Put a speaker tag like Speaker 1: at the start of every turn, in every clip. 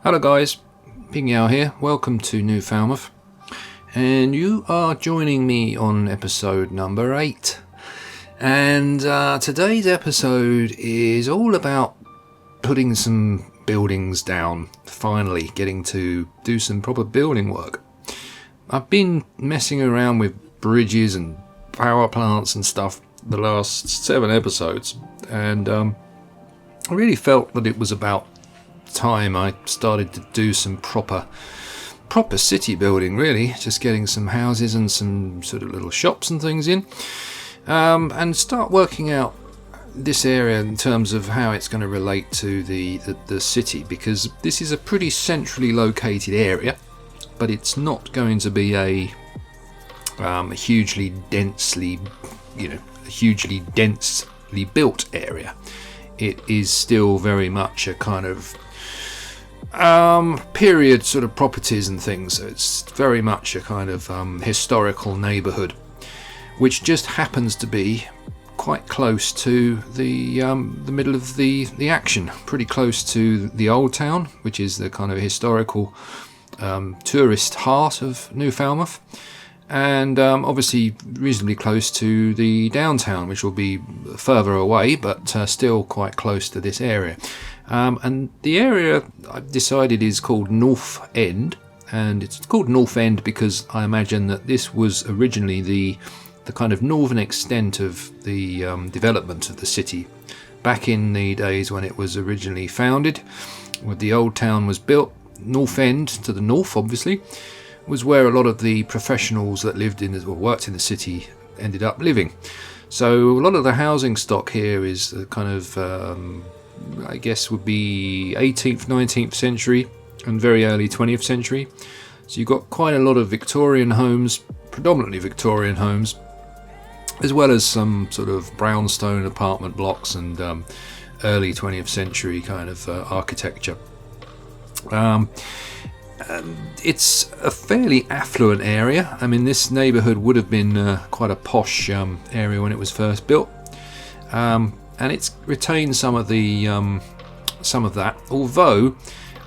Speaker 1: Hello guys, Pingyao here, welcome to New Falmouth, and you are joining me on episode number 8, and today's episode is all about putting some buildings down, finally getting to do some proper building work. I've been messing around with bridges and power plants and stuff the last 7 episodes, and I really felt that it was about time I started to do some proper city building, really, just getting some houses and some sort of little shops and things in, and start working out this area in terms of how it's going to relate to the city, because this is a pretty centrally located area, but it's not going to be a hugely densely built area. It is still very much a kind of period sort of properties and things, so it's very much a kind of historical neighbourhood, which just happens to be quite close to the middle of the action, pretty close to the old town, which is the kind of historical tourist heart of New Falmouth, and obviously reasonably close to the downtown, which will be further away, but still quite close to this area. And the area I've decided is called Northend, and it's called Northend because I imagine that this was originally the kind of northern extent of the development of the city back in the days when it was originally founded, when the old town was built. Northend, to the north obviously, was where a lot of the professionals that lived in or worked in the city ended up living. So a lot of the housing stock here is the kind of I guess would be 18th, 19th century and very early 20th century. So you've got quite a lot of Victorian homes, predominantly Victorian homes, as well as some sort of brownstone apartment blocks and early 20th century kind of architecture. It's a fairly affluent area. I mean, this neighbourhood would have been quite a posh area when it was first built. And it's retained some of that, although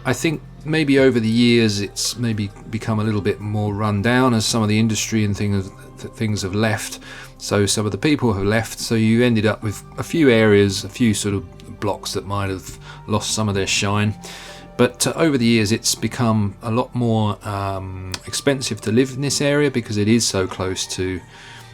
Speaker 1: I think maybe over the years it's maybe become a little bit more run down as some of the industry and things have left. So some of the people have left, so you ended up with a few areas, a few sort of blocks that might have lost some of their shine. But over the years it's become a lot more expensive to live in this area because it is so close to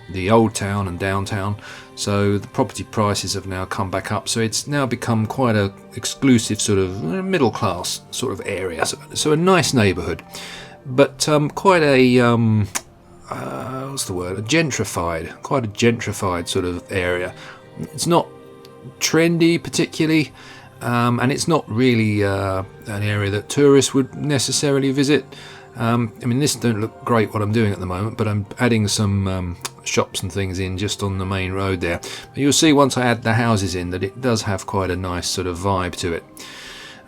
Speaker 1: the old town and downtown. So the property prices have now come back up, so it's now become quite a exclusive sort of middle class sort of area, so a nice neighbourhood, but quite a quite a gentrified sort of area. It's not trendy particularly, and it's not really an area that tourists would necessarily visit. I mean, this don't look great what I'm doing at the moment, but I'm adding some shops and things in just on the main road there. But you'll see once I add the houses in that it does have quite a nice sort of vibe to it.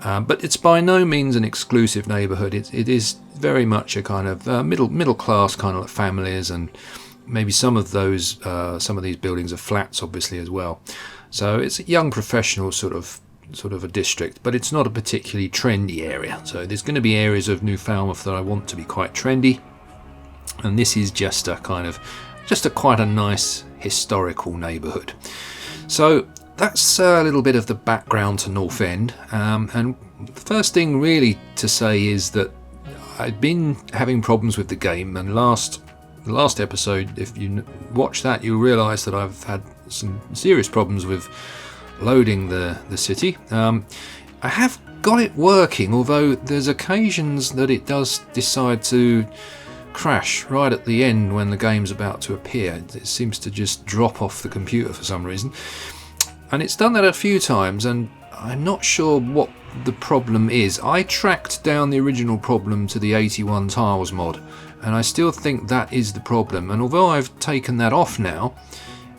Speaker 1: But it's by no means an exclusive neighbourhood. It is very much a kind of middle class kind of families, and maybe some of these buildings are flats obviously as well. So it's a young professional sort of a district, but it's not a particularly trendy area. So there's going to be areas of New Falmouth that I want to be quite trendy, and this is just quite a nice historical neighbourhood. So that's a little bit of the background to Northend, and the first thing really to say is that I've been having problems with the game, and the last episode, if you watch that, you'll realise that I've had some serious problems with loading the city. I have got it working, although there's occasions that it does decide to crash right at the end when the game's about to appear. It seems to just drop off the computer for some reason, and it's done that a few times, and I'm not sure what the problem is. I tracked down the original problem to the 81 tiles mod, and I still think that is the problem, and although I've taken that off now,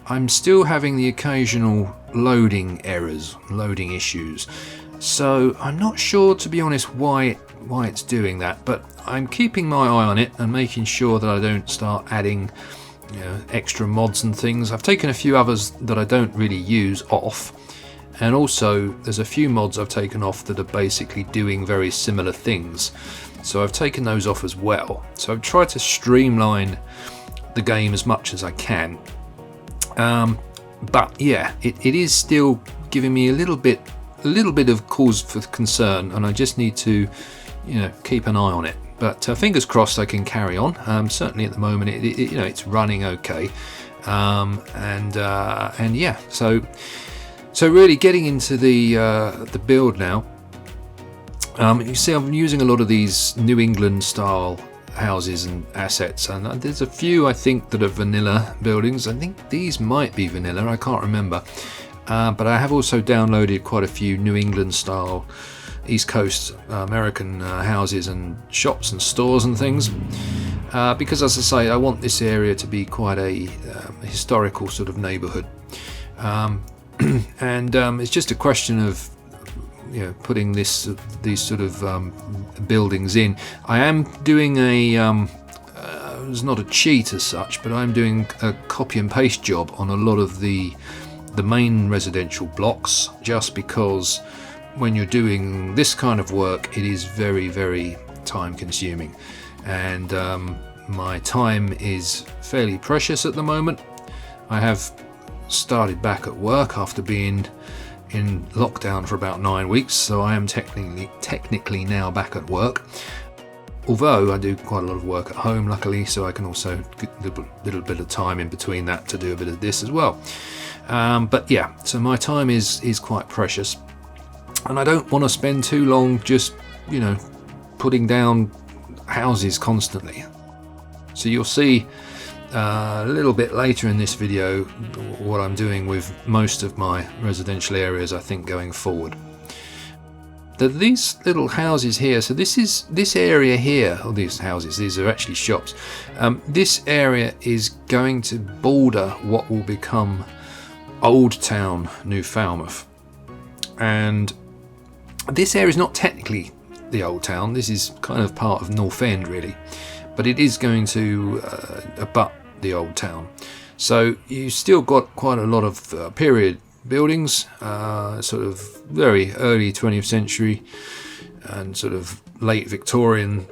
Speaker 1: I'm still having the occasional loading errors, loading issues. So I'm not sure, to be honest, why it's doing that, but I'm keeping my eye on it and making sure that I don't start adding extra mods and things. I've taken a few others that I don't really use off, And also there's a few mods I've taken off that are basically doing very similar things, so I've taken those off as well. So I've tried to streamline the game as much as I can, but yeah, it is still giving me a little bit of cause for concern, and I just need to, you know, keep an eye on it. But fingers crossed I can carry on. Certainly at the moment you know, it's running okay, and yeah, so really getting into the build now. You see I'm using a lot of these New England style houses and assets, and there's a few I think that are vanilla buildings. I think these might be vanilla, I can't remember, but I have also downloaded quite a few New England style East Coast American houses and shops and stores and things, because as I say, I want this area to be quite a historical sort of neighbourhood, and it's just a question of, you know, putting these sort of buildings in. I am doing it's not a cheat as such, but I'm doing a copy and paste job on a lot of the main residential blocks, just because when you're doing this kind of work, it is very, very time consuming, and my time is fairly precious at the moment. I have started back at work after being in lockdown for about 9 weeks, so I am technically now back at work, although I do quite a lot of work at home luckily, so I can also get a little bit of time in between that to do a bit of this as well. But yeah, so my time is quite precious, and I don't want to spend too long just, you know, putting down houses constantly. So you'll see a little bit later in this video what I'm doing with most of my residential areas, I think, going forward. These little houses here, so this area here, or these houses, these are actually shops. This area is going to border what will become Old Town New Falmouth, and this area is not technically the Old Town. This is kind of part of Northend really, but it is going to abut the Old Town. So you still got quite a lot of period buildings, sort of very early 20th century and sort of late Victorian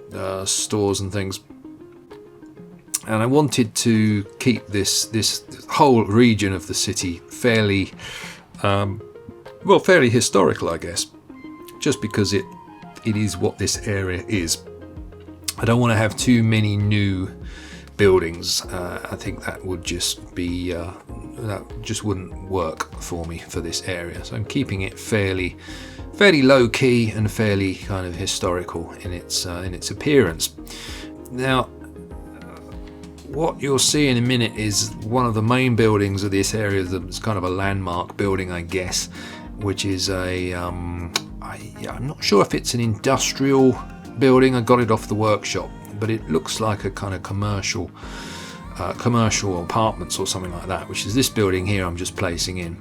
Speaker 1: stores and things. And I wanted to keep this whole region of the city fairly fairly historical, I guess, just because it is what this area is. I don't want to have too many new buildings. I think that would just be that just wouldn't work for me for this area. So I'm keeping it fairly low key and fairly kind of historical in its appearance. Now, what you'll see in a minute is one of the main buildings of this area. That's kind of a landmark building, I guess, which is I'm not sure if it's an industrial building. I got it off the workshop, but it looks like a kind of commercial apartments or something like that, which is this building here I'm just placing in.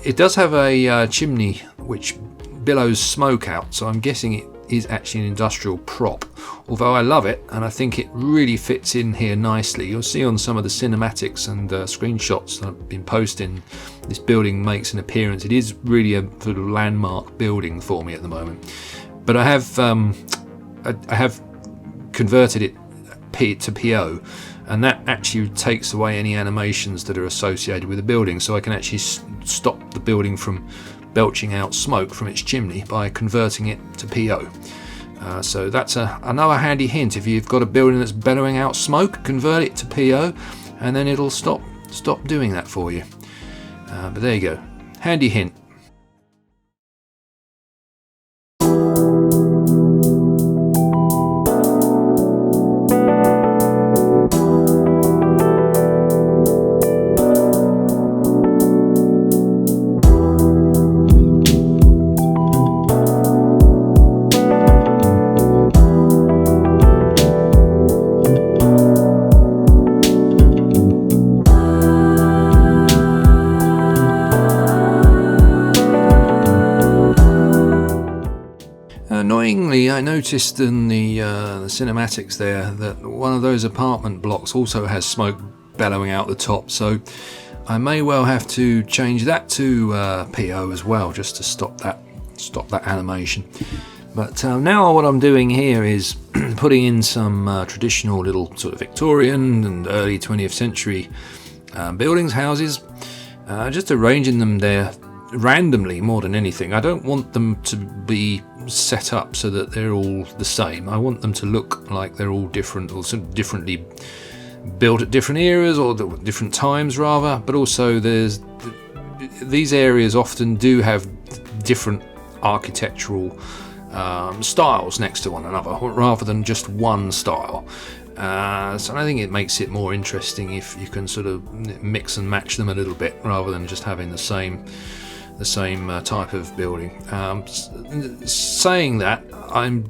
Speaker 1: It does have a chimney which billows smoke out, so I'm guessing it is actually an industrial prop, although I love it and I think it really fits in here nicely. You'll see on some of the cinematics and screenshots that I've been posting, this building makes an appearance. It is really a sort of landmark building for me at the moment, but I have converted it to PO, and that actually takes away any animations that are associated with the building, so I can actually stop the building from belching out smoke from its chimney by converting it to PO. So that's another handy hint. If you've got a building that's bellowing out smoke, convert it to PO and then it'll stop doing that for you. But there you go, handy hint. Annoyingly, I noticed in the cinematics there that one of those apartment blocks also has smoke bellowing out the top, so I may well have to change that to PO as well, just to stop that animation. But now what I'm doing here is putting in some traditional little sort of Victorian and early 20th century buildings, houses, just arranging them there randomly more than anything. I don't want them to be set up so that they're all the same. I want them to look like they're all different, or sort of differently built at different eras, or different times rather, but also these areas often do have different architectural styles next to one another rather than just one style. So I think it makes it more interesting if you can sort of mix and match them a little bit rather than just having the same type of building. Saying that, I'm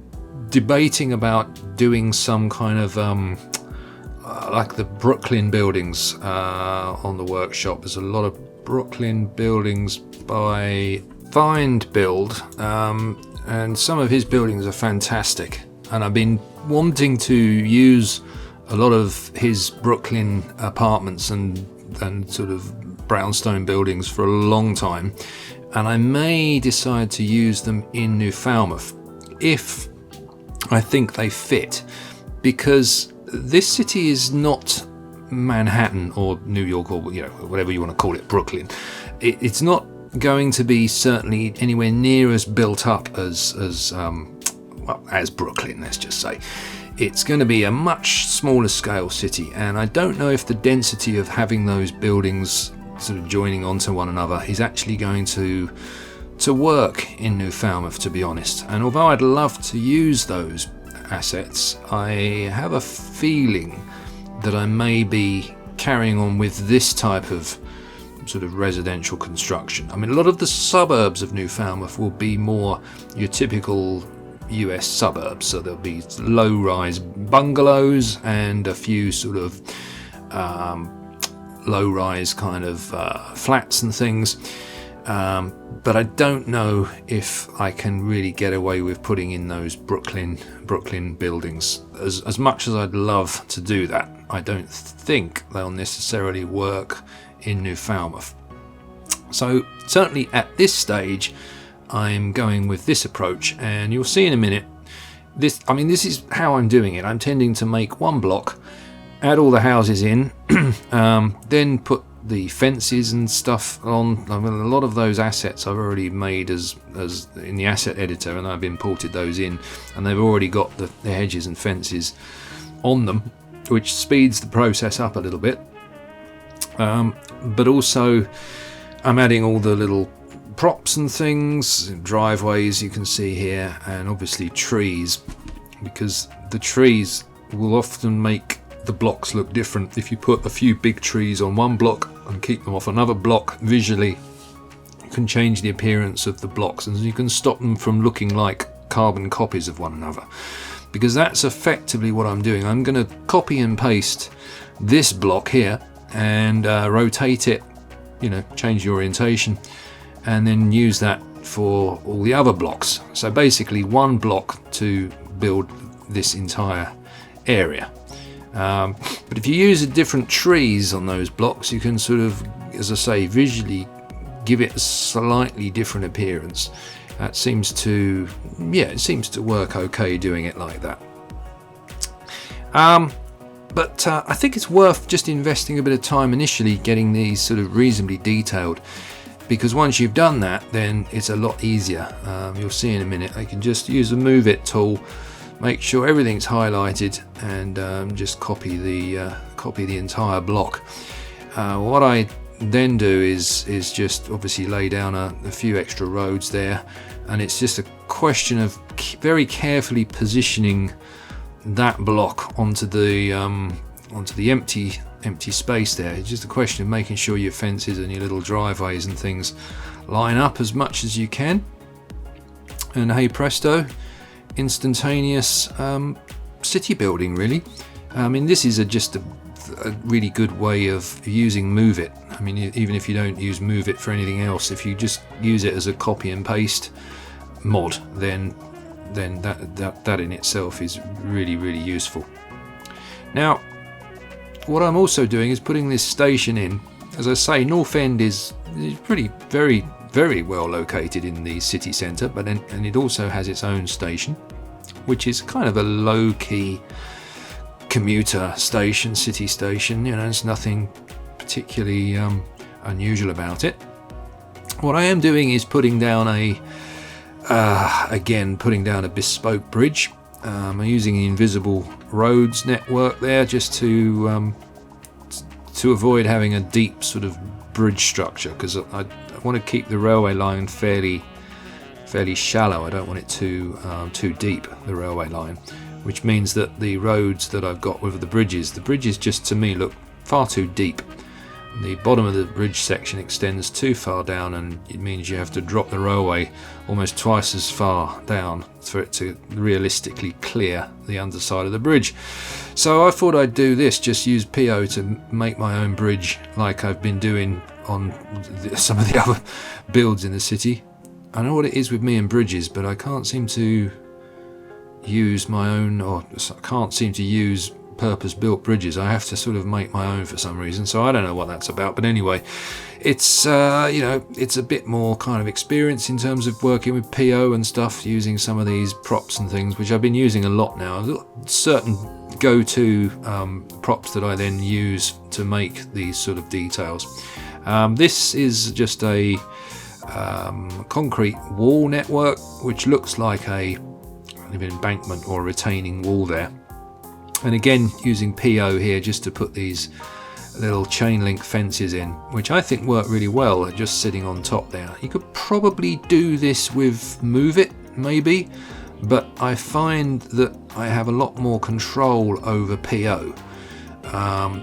Speaker 1: debating about doing some kind of like the Brooklyn buildings on the workshop. There's a lot of Brooklyn buildings by Find Build, and some of his buildings are fantastic, and I've been wanting to use a lot of his Brooklyn apartments and sort of brownstone buildings for a long time, and I may decide to use them in New Falmouth if I think they fit, because this city is not Manhattan or New York, or whatever you want to call it, Brooklyn. It's not going to be certainly anywhere near as built up as Brooklyn, let's just say. It's going to be a much smaller scale city, and I don't know if the density of having those buildings sort of joining onto one another is actually going to work in New Falmouth, to be honest. And although I'd love to use those assets, I have a feeling that I may be carrying on with this type of sort of residential construction. I mean, a lot of the suburbs of New Falmouth will be more your typical US suburbs, so there'll be low-rise bungalows and a few sort of low-rise kind of flats and things, but I don't know if I can really get away with putting in those Brooklyn buildings. As much as I'd love to do that, I don't think they'll necessarily work in New Falmouth. So certainly at this stage I'm going with this approach, and you'll see in a minute. This is how I'm doing it. I'm tending to make one block, add all the houses in, then put the fences and stuff on. I mean, a lot of those assets I've already made as in the asset editor, and I've imported those in, and they've already got the hedges and fences on them, which speeds the process up a little bit. But also I'm adding all the little props and things, driveways you can see here, and obviously trees, because the trees will often make the blocks look different. If you put a few big trees on one block and keep them off another block, visually you can change the appearance of the blocks, and you can stop them from looking like carbon copies of one another, because that's effectively what I'm doing. I'm going to copy and paste this block here and rotate it, change the orientation, and then use that for all the other blocks. So basically one block to build this entire area. But if you use different trees on those blocks, you can sort of, as I say, visually give it a slightly different appearance. That seems to work okay doing it like that. But I think it's worth just investing a bit of time initially getting these sort of reasonably detailed, because once you've done that, then it's a lot easier. You'll see in a minute. I can just use the Move It tool, make sure everything's highlighted, and just copy the entire block. What I then do is just obviously lay down a few extra roads there, and it's just a question of very carefully positioning that block onto the empty space there. It's just a question of making sure your fences and your little driveways and things line up as much as you can, and hey presto, instantaneous city building, really. I mean, this is just a really good way of using Move It. I mean, even if you don't use Move It for anything else, if you just use it as a copy and paste mod, then that in itself is really, really useful. Now, what I'm also doing is putting this station in. as I say, Northend is pretty very well located in the city centre, and it also has its own station, which is kind of a low-key commuter station, city station. You know, there's nothing particularly unusual about it. What I am doing is putting down a bespoke bridge. I'm using the invisible roads network there just to avoid having a deep sort of bridge structure, because I want to keep the railway line fairly shallow. I don't want it too deep, the railway line, which means that the roads that I've got with the bridges just to me look far too deep. The bottom of the bridge section extends too far down, and it means you have to drop the railway almost twice as far down for it to realistically clear the underside of the bridge. So I thought I'd do this, just use PO to make my own bridge like I've been doing on some of the other builds in the city. I know what it is with me and bridges, but I can't seem to use my own, or I can't seem to use purpose-built bridges. I have to sort of make my own for some reason, so I don't know what that's about. But anyway, it's it's a bit more kind of experience in terms of working with PO and stuff, using some of these props and things, which I've been using a lot now. I've got certain go-to props that I then use to make these sort of details. This is just a concrete wall network, which looks like an embankment or a retaining wall there. And again, using PO here just to put these little chain link fences in, which I think work really well just sitting on top there. You could probably do this with Move It, maybe, but I find that I have a lot more control over PO.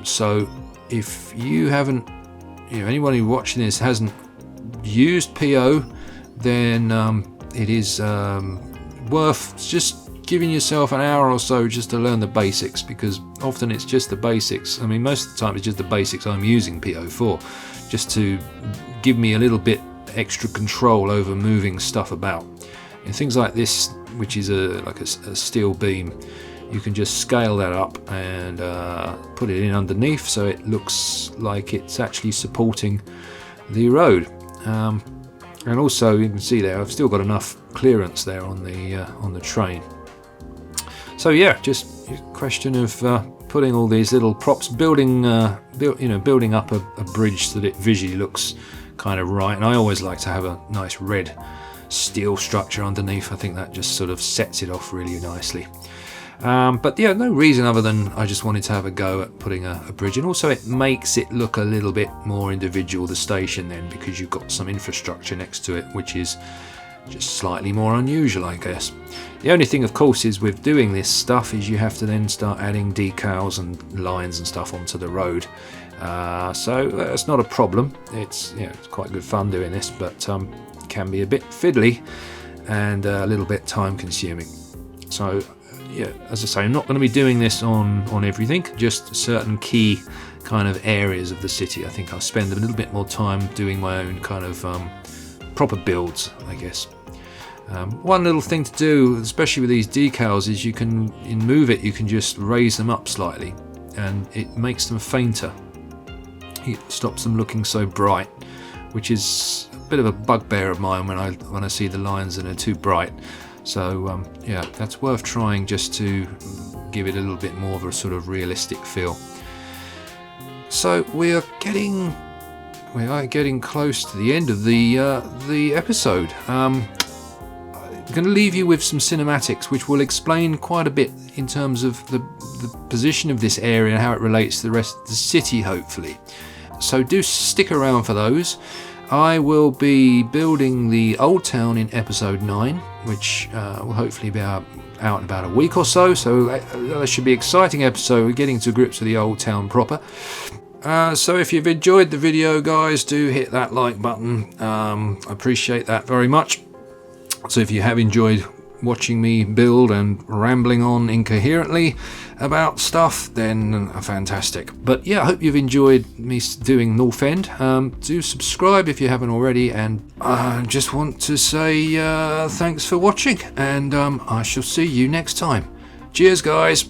Speaker 1: So if you haven't, anyone who's watching this hasn't used PO, then it is worth just giving yourself an hour or so just to learn the basics, because often it's just the basics. I mean, most of the time it's just the basics I'm using PO for, just to give me a little bit extra control over moving stuff about. And things like this, which is like a steel beam, you can just scale that up and put it in underneath so it looks like it's actually supporting the road. And also you can see there I've still got enough clearance there on the train. So yeah, just a question of putting all these little props, building up a bridge so that it visually looks kind of right. And I always like to have a nice red steel structure underneath. I think that just sort of sets it off really nicely. But yeah, no reason other than I just wanted to have a go at putting a bridge, and also it makes it look a little bit more individual, the station, then, because you've got some infrastructure next to it, which is just slightly more unusual, I guess. The only thing, of course, is with doing this stuff is you have to then start adding decals and lines and stuff onto the road. So that's not a problem. It's quite good fun doing this, but can be a bit fiddly and a little bit time consuming. So yeah, as I say, I'm not going to be doing this on everything, just certain key kind of areas of the city. I think I'll spend a little bit more time doing my own kind of proper builds, I guess. One little thing to do, especially with these decals, is you can, in Move It, you can just raise them up slightly and it makes them fainter. It stops them looking so bright, which is a bit of a bugbear of mine when I see the lines that are too bright. So yeah, that's worth trying just to give it a little bit more of a sort of realistic feel. So we are getting close to the end of the episode. I'm going to leave you with some cinematics, which will explain quite a bit in terms of the position of this area and how it relates to the rest of the city, hopefully. So do stick around for those. I will be building the Old Town in episode 9, which will hopefully be out in about a week or so. So that should be an exciting episode. We're getting to grips with the Old Town proper. So if you've enjoyed the video, guys, do hit that like button. I appreciate that very much. So if you have enjoyed watching me build and rambling on incoherently about stuff, then fantastic. But yeah, I hope you've enjoyed me doing Northend. Do subscribe if you haven't already, and I just want to say thanks for watching, and I shall see you next time. Cheers, guys.